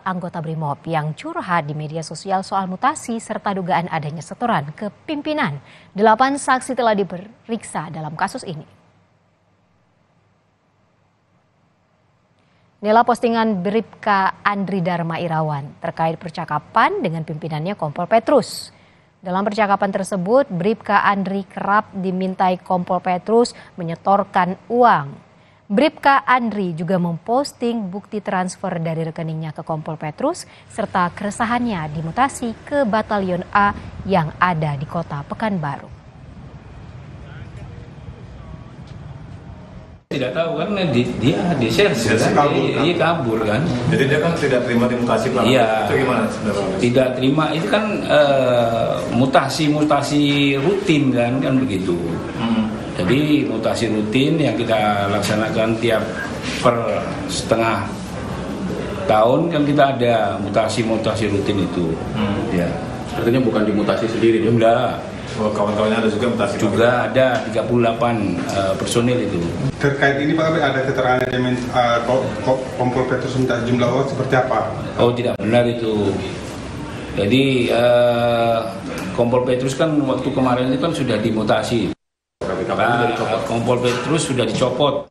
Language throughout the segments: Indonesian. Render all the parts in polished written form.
anggota BRIMOB yang curhat di media sosial soal mutasi serta dugaan adanya setoran ke pimpinan. 8 saksi telah diperiksa dalam kasus ini. Inilah postingan Bribka Andri Dharma Irawan terkait percakapan dengan pimpinannya Kompol Petrus. Dalam percakapan tersebut, Bribka Andri kerap dimintai Kompol Petrus menyetorkan uang. Bribka Andri juga memposting bukti transfer dari rekeningnya ke Kompol Petrus serta keresahannya dimutasi ke Batalion A yang ada di Kota Pekanbaru. Tidak tahu kan dia di-share kan? Dia kabur kan. Jadi dia kan tidak terima dimutasi Pak. Iya. Itu gimana sebenarnya? Tidak terima itu kan mutasi rutin kan begitu. Jadi mutasi rutin yang kita laksanakan tiap per setengah tahun kan kita ada mutasi rutin itu. Ya. Artinya bukan dimutasi sendiri. Enggak. Oh, kawan-kawannya ada juga mutasi. Juga ada 38 personil itu. Terkait ini Pak, ada keterangan yang Kompol Petrus minta jumlah uang seperti apa? Oh, tidak benar itu. Jadi Kompol Petrus kan waktu kemarin itu kan sudah dimutasi. Kompol Petrus sudah dicopot.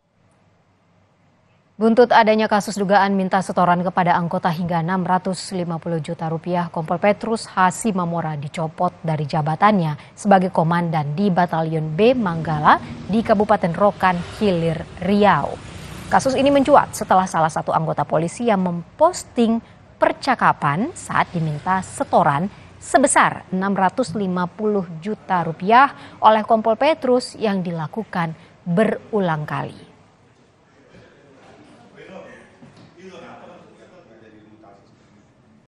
Buntut adanya kasus dugaan minta setoran kepada anggota hingga 650 juta rupiah, Kompol Petrus Hasimamora dicopot dari jabatannya sebagai komandan di Batalion B Manggala di Kabupaten Rokan Hilir, Riau. Kasus ini mencuat setelah salah satu anggota polisi yang memposting percakapan saat diminta setoran sebesar 650 juta rupiah oleh Kompol Petrus yang dilakukan berulang kali.